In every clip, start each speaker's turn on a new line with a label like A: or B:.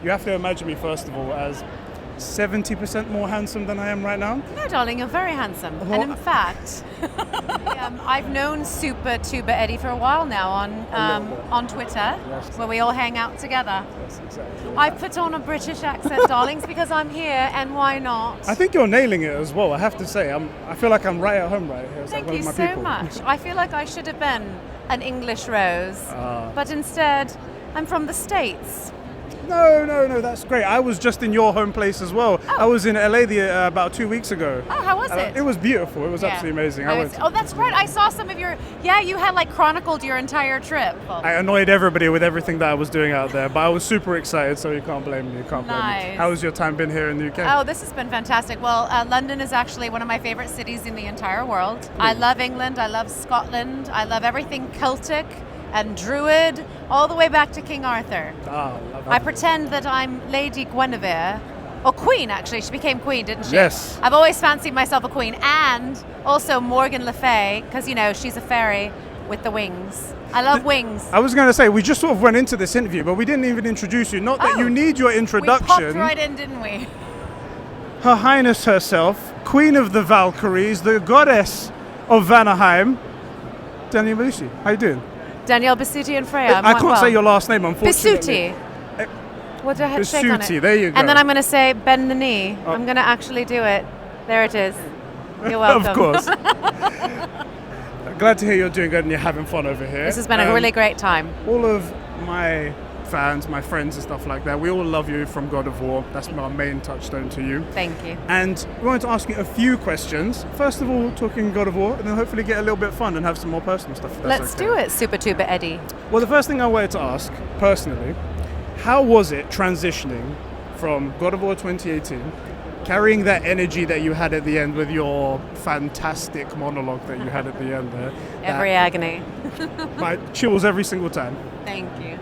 A: You have to imagine me, first of all, as 70% more handsome than I am right now.
B: No, darling, you're very handsome.
A: Well,
B: and in fact, I've known Super Tuba Eddie for a while now on Twitter,
A: Yes.
B: where we all hang out together.
A: Yes, exactly.
B: I put on a British accent, darlings, because I'm here, and why not?
A: I think you're nailing it as well. I have to say, I feel like I'm right at home right here. It's
B: Thank
A: like
B: you
A: one of my
B: so
A: people.
B: much. I feel like I should have been an English rose, but instead, I'm from the States.
A: No, that's great. I was just in your home place as well.
B: Oh.
A: I was in LA about 2 weeks ago.
B: Oh, how was it?
A: It was beautiful. It was absolutely amazing.
B: That's right. I saw some of your. Yeah, you had like chronicled your entire trip.
A: I annoyed everybody with everything that I was doing out there, but I was super excited, so you can't blame me.
B: Nice.
A: How has your time been here in the UK?
B: Oh, this has been fantastic. Well, London is actually one of my favorite cities in the entire world. I love England. I love Scotland. I love everything Celtic and Druid, all the way back to King Arthur.
A: Love
B: I pretend that I'm Lady Guinevere, or Queen actually. She became Queen, didn't she?
A: Yes.
B: I've always fancied myself a queen, and also Morgan Le Fay, because she's a fairy with the wings. I love wings.
A: I was going to say, we just sort of went into this interview, but we didn't even introduce you. Not that you need your introduction.
B: We popped right in, didn't we?
A: Her Highness herself, Queen of the Valkyries, the goddess of Vanaheim, Danielle Bisutti. How you doing?
B: Danielle Bisutti and Freya.
A: I can't say your last name, unfortunately.
B: Bisutti. What do I have to say on it?
A: Bisutti, there you go.
B: And then I'm going to say bend the knee. I'm going to actually do it. There it is. You're welcome.
A: Of course. Glad to hear you're doing good and you're having fun over here.
B: This has been a really great time.
A: All of my fans, my friends and stuff like that, we all love you from God of War. That's our main touchstone to you.
B: Thank you.
A: And we wanted to ask you a few questions. First of all, talking God of War, and then hopefully get a little bit fun and have some more personal stuff. If that's
B: Let's
A: okay.
B: do it, Super Tuba Eddie.
A: Well, the first thing I wanted to ask, personally, how was it transitioning from God of War 2018, carrying that energy that you had at the end with your fantastic monologue that you had at the end there?
B: Every agony.
A: My chills every single time.
B: Thank you.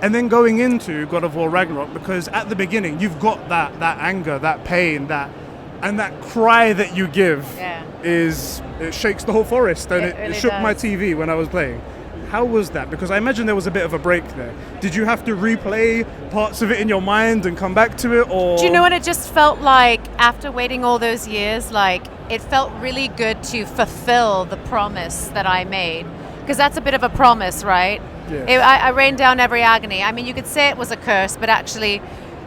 A: And then going into God of War Ragnarok, because at the beginning you've got that anger, that pain, that cry that you give it shakes the whole forest, and it
B: really
A: shook my
B: does.
A: TV when I was playing. How was that? Because I imagine there was a bit of a break there. Did you have to replay parts of it in your mind and come back to it, or?
B: Do you know what it just felt like after waiting all those years? Like, it felt really good to fulfill the promise that I made. Because that's a bit of a promise, right?
A: Yeah.
B: I rained down every agony. I mean, you could say it was a curse, but actually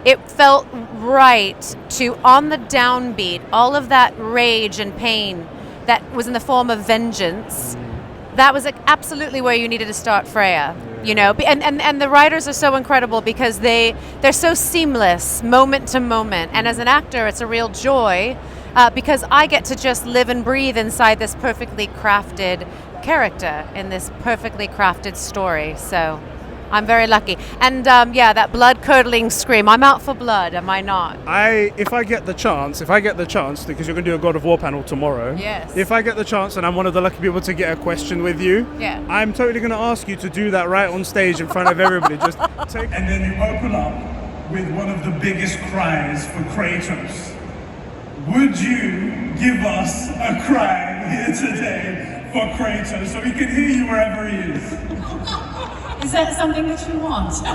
B: it felt right to, on the downbeat, all of that rage and pain that was in the form of vengeance, that was absolutely where you needed to start Freya. And the writers are so incredible because they're so seamless, moment to moment. And as an actor, it's a real joy because I get to just live and breathe inside this perfectly crafted character in this perfectly crafted story. So I'm very lucky. And that blood-curdling scream. I'm out for blood, am I not?
A: If I get the chance, because you're going to do a God of War panel tomorrow.
B: Yes.
A: If I get the chance and I'm one of the lucky people to get a question with you, I'm totally going to ask you to do that right on stage in front of everybody. Just take. And then you open up with one of the biggest cries for Kratos. Would you give us a cry here today for Kratos so he can hear you wherever he is?
C: Is that something that you want? Yes!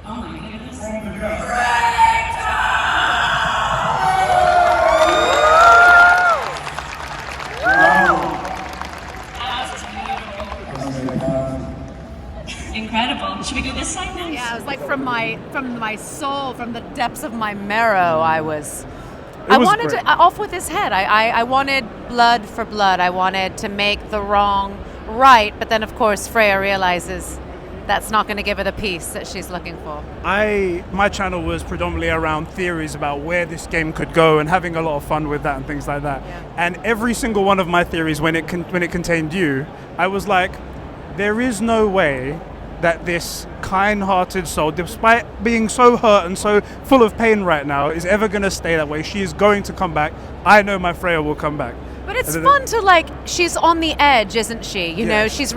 C: Oh my goodness.
A: On the go.
C: Incredible. Should we go this side now?
B: Yeah, it was like from my soul, from the depths of my marrow, I wanted
A: great.
B: to off with his head. I wanted blood for blood. I wanted to make the wrong right, but then of course Freya realizes that's not going to give her the peace that she's looking for.
A: My channel was predominantly around theories about where this game could go and having a lot of fun with that and things like that.
B: Yeah.
A: And every single one of my theories, when it contained you, I was like, there is no way that this kind-hearted soul, despite being so hurt and so full of pain right now, is ever going to stay that way. She is going to come back. I know my Freya will come back.
B: But it's fun to she's on the edge, isn't she? You know, she's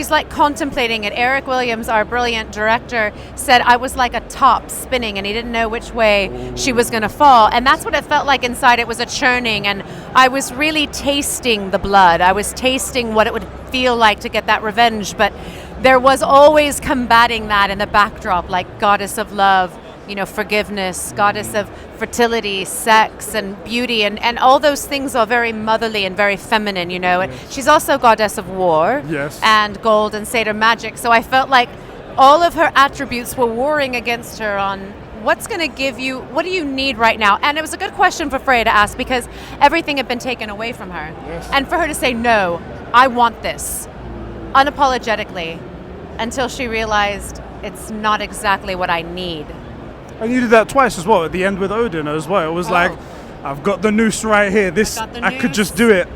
B: like contemplating it. Eric Williams, our brilliant director, said I was like a top spinning and he didn't know which way she was going to fall. And that's what it felt like inside. It was a churning, and I was really tasting the blood. I was tasting what it would feel like to get that revenge. But there was always combating that in the backdrop, like goddess of love, you know, forgiveness, goddess of fertility, sex, and beauty, and all those things are very motherly and very feminine, you know. And she's also goddess of war, and gold and satyr magic. So I felt like all of her attributes were warring against her on what's going to give you, what do you need right now? And it was a good question for Freya to ask because everything had been taken away from her. And for her to say, no, I want this, unapologetically, until she realized it's not exactly what I need.
A: And you did that twice as well, at the end with Odin as well. It was like, I've got the noose right here. This, I could just do it.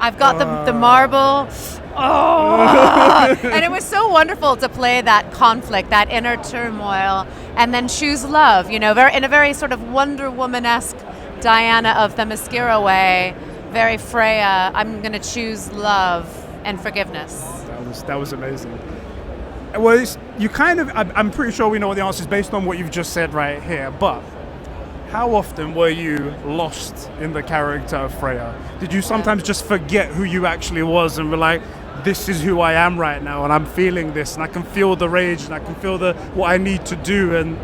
B: I've got the marble. And it was so wonderful to play that conflict, that inner turmoil, and then choose love, you know, in a very sort of Wonder Woman-esque Diana of the Themyscira way, very Freya, I'm going to choose love and forgiveness.
A: That was amazing. Well, you kind of, I'm pretty sure we know what the answer is based on what you've just said right here, but how often were you lost in the character of Freya? Did you sometimes just forget who you actually was and were like, this is who I am right now and I'm feeling this and I can feel the rage and I can feel what I need to do, and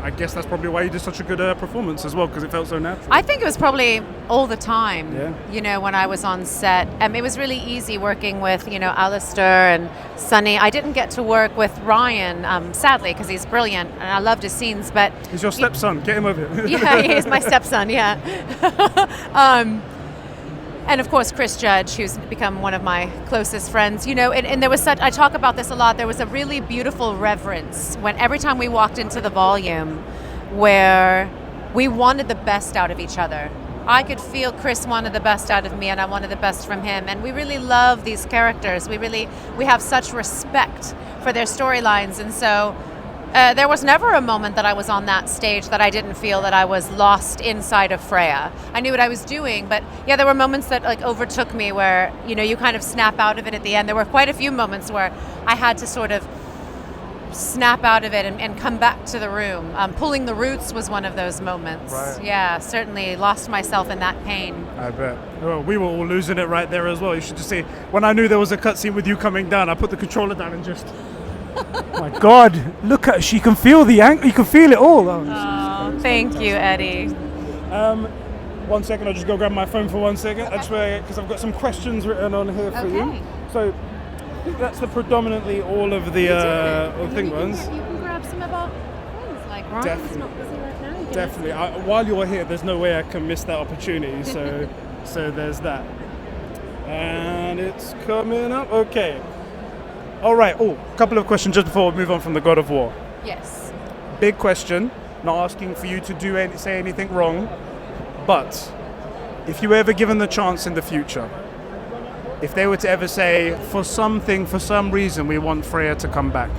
A: I guess that's probably why you did such a good performance as well, because it felt so natural.
B: I think it was probably all the time, you know, when I was on set. It was really easy working with, you know, Alistair and Sunny. I didn't get to work with Ryan, sadly, because he's brilliant and I loved his scenes, but...
A: He's your stepson, get him over here.
B: Yeah, he is my stepson, yeah. And of course, Chris Judge, who's become one of my closest friends, you know, and there was such, I talk about this a lot, there was a really beautiful reverence when every time we walked into the volume where we wanted the best out of each other. I could feel Chris wanted the best out of me and I wanted the best from him. And we really love these characters. We have such respect for their storylines. And so there was never a moment that I was on that stage that I didn't feel that I was lost inside of Freya. I knew what I was doing, but yeah, there were moments that like overtook me where, you know, you kind of snap out of it at the end. There were quite a few moments where I had to sort of snap out of it and come back to the room. Pulling the roots was one of those moments.
A: Right.
B: Yeah, certainly lost myself in that pain.
A: I bet. Well, we were all losing it right there as well. You should just see, when I knew there was a cutscene with you coming down, I put the controller down and just... My God, look at, she can feel the ankle, you can feel it all.
B: Oh, thank you, Eddie.
A: 1 second, I'll just go grab my phone for 1 second.
B: Okay.
A: I just because I've got some questions written on here for you. So I think that's predominantly all of the thing ones.
B: You can grab some of our things, like Ryan's not busy right now.
A: Definitely. While you're here, there's no way I can miss that opportunity. So there's that. And it's coming up. Okay. All right. Oh, a couple of questions just before we move on from the God of War.
B: Yes.
A: Big question. Not asking for you to say anything wrong, but if you were ever given the chance in the future, if they were to ever say, for some reason, we want Freya to come back,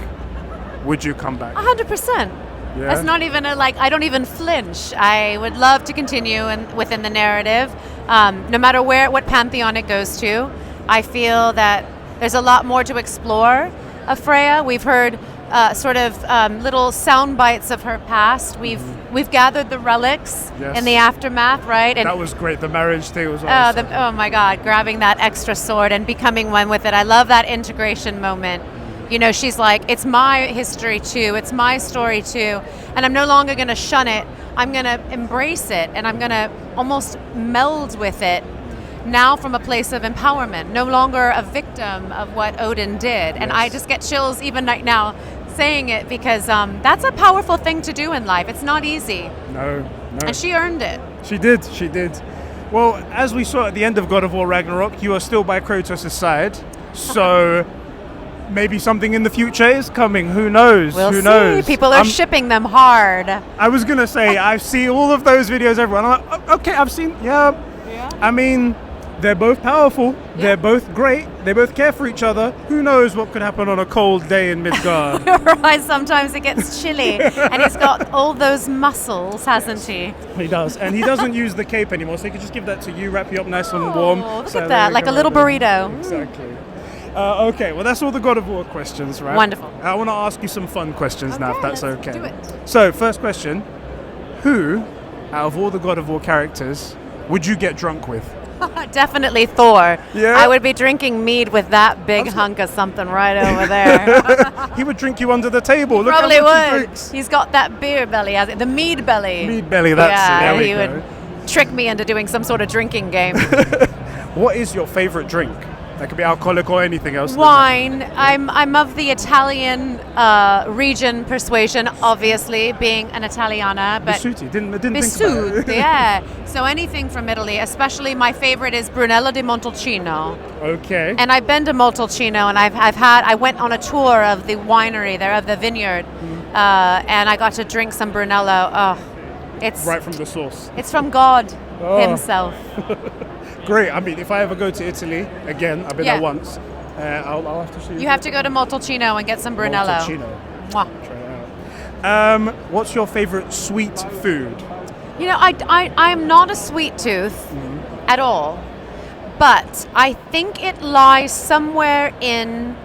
A: would you come back?
B: 100%. Yeah. That's not even I don't even flinch. I would love to continue within the narrative, no matter what pantheon it goes to. I feel that there's a lot more to explore of Freya. We've heard little sound bites of her past. We've gathered the relics in the aftermath, right? And
A: that was great. The marriage thing was awesome.
B: Oh my God, grabbing that extra sword and becoming one with it. I love that integration moment. You know, she's like, it's my history too. It's my story too. And I'm no longer going to shun it. I'm going to embrace it and I'm going to almost meld with it. Now from a place of empowerment, no longer a victim of what Odin did. And I just get chills even right now saying it because that's a powerful thing to do in life. It's not easy.
A: No.
B: And she earned it.
A: She did. Well, as we saw at the end of God of War Ragnarok, you are still by Kratos' side. So maybe something in the future is coming. Who knows?
B: Who knows? People are shipping them hard.
A: I was going to say, I see all of those videos everywhere. I'm like, okay, I've seen, I mean... They're both powerful, they're both great, they both care for each other. Who knows what could happen on a cold day in Midgard?
B: Right, sometimes it gets chilly. And he's got all those muscles, hasn't he?
A: He does, and he doesn't use the cape anymore, so he can just give that to you, wrap you up nice and warm.
B: Look at that, like a little burrito.
A: Exactly. Okay, well that's all the God of War questions, right?
B: Wonderful.
A: I want to ask you some fun questions now, if that's okay.
B: Do it.
A: So, first question, who, out of all the God of War characters, would you get drunk with?
B: Definitely Thor.
A: Yeah?
B: I would be drinking mead with that big hunk of something right over there.
A: He would drink you under the table. Look
B: Probably
A: how much he
B: would.
A: drinks.
B: He's got that beer belly, has it? The mead belly.
A: Mead belly, that's it. There we
B: he
A: go.
B: would trick me into doing some sort of drinking game.
A: What is your favorite drink? That could be alcoholic or anything else.
B: Wine. I'm of the Italian region persuasion, obviously, being an Italiana. But
A: Bisutti. Didn't think about
B: Bisutti,
A: it.
B: yeah. So anything from Italy, especially my favorite is Brunello di Montalcino.
A: Okay.
B: And I've been to Montalcino, and I went on a tour of the winery there, of the vineyard, and I got to drink some Brunello. Oh, it's
A: right from the source.
B: It's from God himself.
A: Great. I mean, if I ever go to Italy again, I've been there once. I'll have to see.
B: You have to go to Montalcino and get some Brunello.
A: Montalcino.
B: Mwah.
A: Try it out. What's your favorite sweet food?
B: You know, I'm not a sweet tooth at all, but I think it lies somewhere in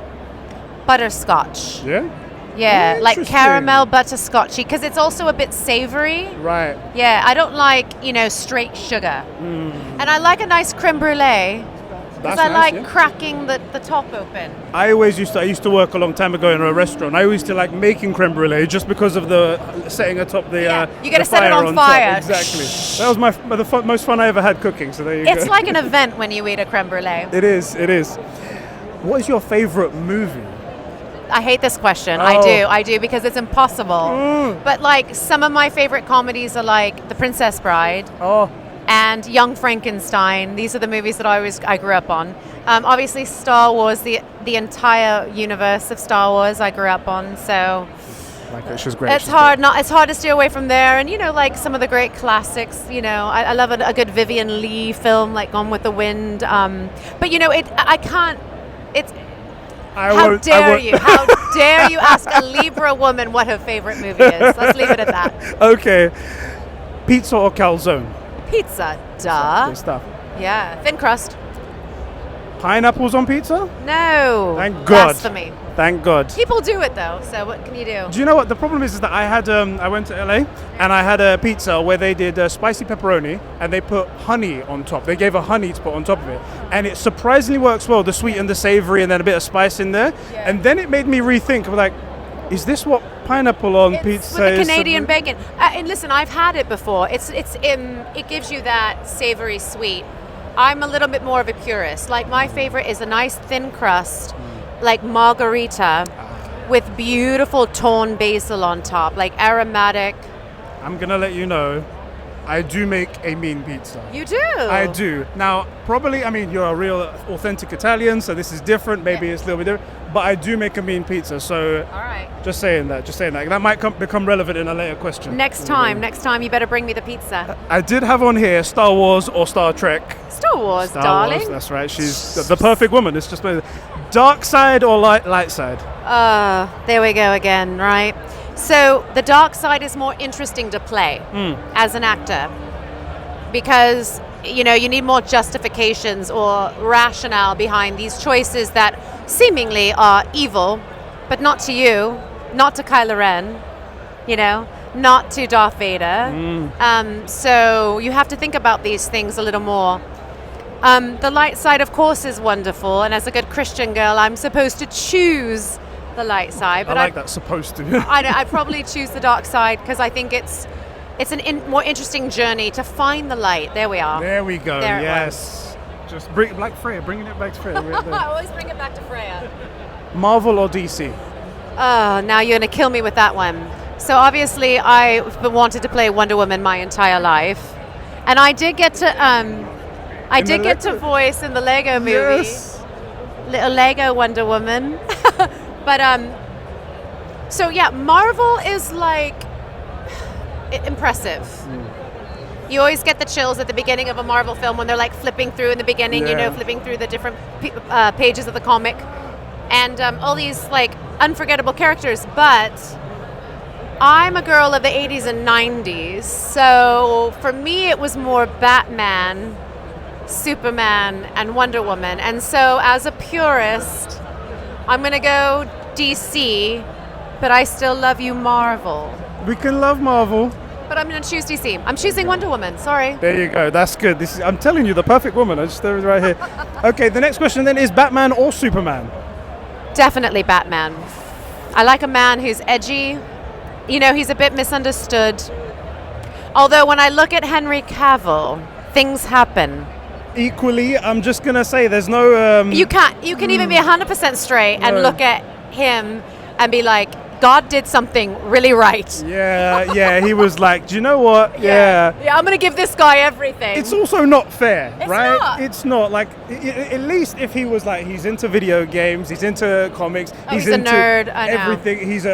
B: butterscotch.
A: Yeah.
B: Yeah, like
A: Interesting.
B: caramel butterscotchy, because it's also a bit savory.
A: Right.
B: Yeah, I don't like, straight sugar. And I like a nice creme brulee, because I like cracking the top open.
A: I used to work a long time ago in a restaurant. I used to like making creme brulee just because of the setting atop the
B: you got to set it on
A: top.
B: fire.
A: Exactly. That was the most fun I ever had cooking. So there you go.
B: It's like an event when you eat a creme brulee.
A: It is. It is. What is your favorite movie?
B: I hate this question.
A: Oh.
B: I do, because it's impossible. But like some of my favorite comedies are like The Princess Bride. And Young Frankenstein. These are the movies that I grew up on. Obviously, Star Wars, the entire universe of Star Wars, I grew up on. So
A: she's great.
B: It's hard to steer away from there. And like some of the great classics. I love a good Vivian Leigh film, like Gone with the Wind. But I can't. How dare you ask a Libra woman what her favorite movie is? Let's leave it at that.
A: Okay. Pizza or calzone?
B: Pizza, duh.
A: Good stuff.
B: Yeah, thin crust.
A: Pineapples on pizza?
B: No.
A: Thank God.
B: Blasphemy.
A: Thank God.
B: People do it though, so what can you do?
A: Do you know what the problem is? Is that I went to LA and I had a pizza where they did spicy pepperoni and they put honey on top. They gave a honey to put on top of it, and it surprisingly works well. The sweet and the savory, and then a bit of spice in there. Yeah. And then it made me rethink. I'm like, is this what pineapple on pizza
B: with the
A: is?
B: Canadian bacon. And listen, I've had it before. It gives you that savory sweet. I'm a little bit more of a purist. Like my favorite is a nice thin crust, like margarita, with beautiful torn basil on top, like aromatic.
A: I'm gonna let you know, I do make a mean pizza.
B: You do?
A: I do. Now, probably, you're a real authentic Italian, so this is different. Maybe it's a little bit different. But I do make a mean pizza, so
B: all right.
A: Just saying that. That might become relevant in a later question.
B: Next time, you better bring me the pizza.
A: I did have on here Star Wars or Star Trek.
B: Star Wars,
A: darling. Wars, that's right. She's the perfect woman. It's just dark side or light side.
B: There we go again, right? So the dark side is more interesting to play as an actor, because you need more justifications or rationale behind these choices that seemingly are evil, but not to you, not to Kylo Ren, not to Darth Vader. So you have to think about these things a little more. The light side, of course, is wonderful, and as a good Christian girl, I'm supposed to choose the light side. But
A: I like that, supposed to.
B: I probably choose the dark side because I think it's more interesting journey to find the light. There we are.
A: There we go. Yes. Just bring Freya, bringing it back to Freya.
B: I always bring it back to Freya.
A: Marvel or DC?
B: Now you're going to kill me with that one. So obviously I've wanted to play Wonder Woman my entire life, and I did get to voice in the Lego movie.
A: Yes.
B: Little Lego Wonder Woman. But so yeah, Marvel is like impressive. You always get the chills at the beginning of a Marvel film when they're like flipping through in the beginning, flipping through the different pages of the comic, and all these like unforgettable characters. But I'm a girl of the 80s and 90s, so for me it was more Batman, Superman, and Wonder Woman. And so as a purist, I'm going to go DC, but I still love you Marvel.
A: We can love Marvel.
B: But I'm going to choose DC. I'm choosing Wonder Woman. Sorry.
A: There you go. That's good. I'm telling you, the perfect woman. I just right here. Okay, the next question then is Batman or Superman?
B: Definitely Batman. I like a man who's edgy. You know, he's a bit misunderstood. Although when I look at Henry Cavill, things happen.
A: Equally, I'm just going to say there's no...
B: You can even be 100% straight and look at him and be like, God did something really right.
A: Yeah, he was like, do you know what? Yeah,
B: I'm going to give this guy everything.
A: It's also not fair,
B: It's
A: right?
B: not.
A: It's not. Like, at least if he was like, he's into video games, he's into comics,
B: he's
A: into
B: a nerd, I know.
A: everything. He's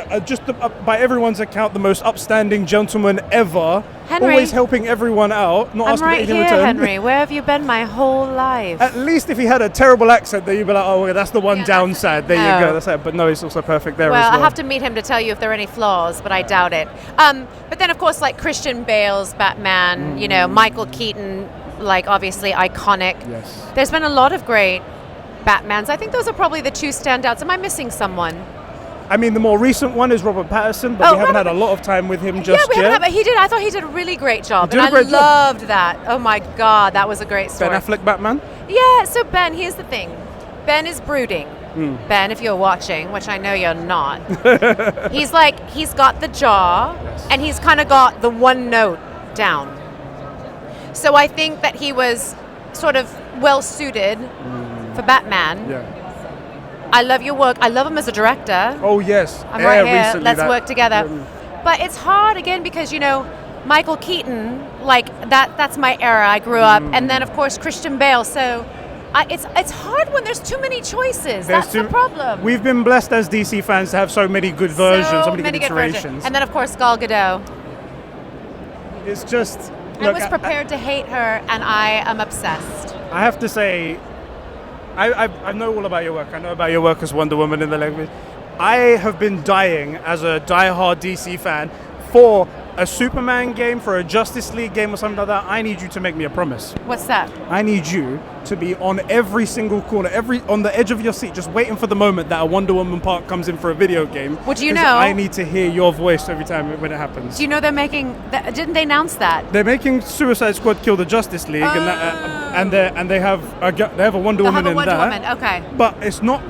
A: by everyone's account, the most upstanding gentleman ever.
B: Henry,
A: always helping everyone out, not
B: I'm
A: asking
B: right
A: anything
B: here,
A: in return.
B: Henry. Where have you been my whole life?
A: At least if he had a terrible accent, then you'd be like, oh, well, that's the one downside. There you go.
B: No.
A: That's it. But no, he's also perfect there as
B: Well,
A: well.
B: I have to meet him to tell you if there are any flaws, but I doubt it. But then, of course, like Christian Bale's Batman, you know, Michael Keaton, like obviously iconic.
A: Yes.
B: There's been a lot of great Batmans. I think those are probably the two standouts. Am I missing someone?
A: I mean, the more recent one is Robert Pattinson, but we haven't had a lot of time with him just
B: we
A: yet.
B: haven't, but I thought he did a really great job.
A: He did a great job.
B: Loved that. Oh my God, that was a great story.
A: Ben Affleck Batman?
B: Yeah, so Ben, here's the thing. Ben is brooding. Ben, if you're watching, which I know you're not, he's got the jaw, and he's kind of got the one note down. So I think that he was sort of well suited for Batman.
A: Yeah.
B: I love your work. I love him as a director.
A: Oh, yes.
B: I'm right here.
A: Recently
B: Let's work together. But it's hard, again, because, you know, Michael Keaton, like, that's my era. I grew up. And then, of course, Christian Bale. So it's hard when there's too many choices. That's the problem.
A: We've been blessed as DC fans to have so many good versions, so many good iterations.
B: Versions. And then, of course, Gal Gadot.
A: It's just...
B: I was prepared to hate her, and I am obsessed.
A: I have to say, I know all about your work. I know about your work as Wonder Woman in the language. I have been dying as a diehard DC fan for a Superman game, for a Justice League game or something like that. I need you to make me a promise.
B: What's that?
A: I need you to be on every single corner, on the edge of your seat, just waiting for the moment that a Wonder Woman part comes in for a video game.
B: Would you know?
A: I need to hear your voice every time when it happens.
B: Do you know they're making? Didn't they announce that?
A: They're making Suicide Squad kill the Justice League, and they have a Wonder Woman in
B: Wonder
A: that.
B: Woman. Okay.
A: But it's not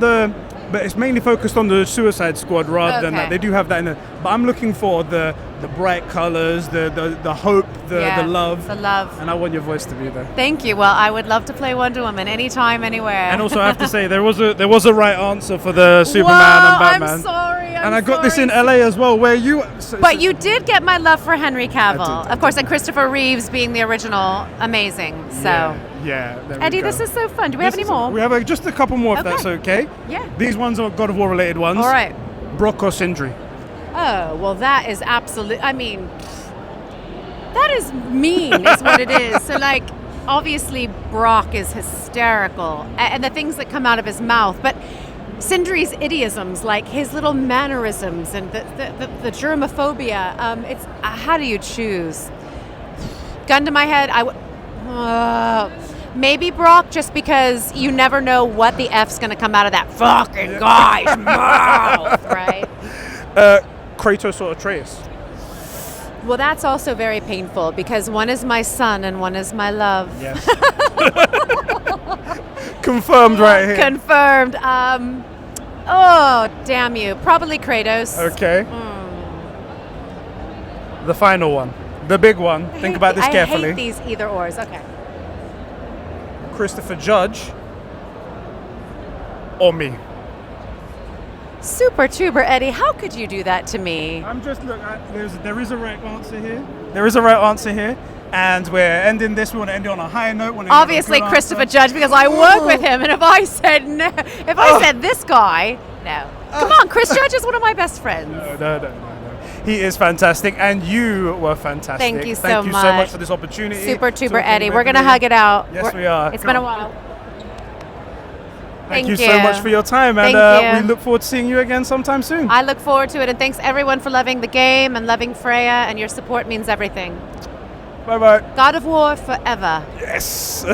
A: but it's mainly focused on the Suicide Squad rather than that. They do have that in there. But I'm looking for the bright colors, the hope, the love.
B: The love.
A: And I want your voice to be there.
B: Thank you. Well, I would love to play Wonder Woman anytime, anywhere.
A: And also, I have to say, there was a right answer for the Superman and Batman.
B: I'm sorry.
A: And I got this in LA as well, where you...
B: But you did get my love for Henry Cavill. Of course, and Christopher Reeves being the original, amazing. So...
A: Yeah.
B: Eddie, this is so fun. Do we have any more?
A: We have just a couple more, if that's okay.
B: Yeah.
A: These ones are God of War related ones.
B: All right.
A: Brock or Sindri?
B: Oh, well, that is absolute. I mean, that is mean, is what it is. So, like, obviously, Brock is hysterical, and the things that come out of his mouth. But Sindri's idioms, like his little mannerisms and the germophobia. It's how do you choose? Gun to my head, maybe Brock, just because you never know what the F's going to come out of that fucking guy's mouth, right?
A: Kratos or Atreus?
B: Well, that's also very painful because one is my son and one is my love.
A: Yes. Confirmed right here.
B: Confirmed. Oh, damn you. Probably Kratos.
A: Okay. The final one. The big one. Think about this carefully.
B: I hate these either ors. Okay.
A: Christopher Judge or me?
B: Super tuber Eddie, how could you do that to me?
A: I'm just there is a right answer here. There is a right answer here, and we're ending this. We want to end it on a high note.
B: Obviously, Christopher Judge, because I work with him, and if I said no, if I said this guy, no. Come on, Chris Judge is one of my best friends.
A: No. He is fantastic, and you were fantastic.
B: Thank you
A: so much for this opportunity.
B: Super tuber Eddie. We're gonna hug it out.
A: Yes, we are.
B: It's been a while.
A: Thank you so much for your time, and we look forward to seeing you again sometime soon.
B: I look forward to it, and thanks everyone for loving the game and loving Freya, and your support means everything.
A: Bye-bye.
B: God of War forever.
A: Yes.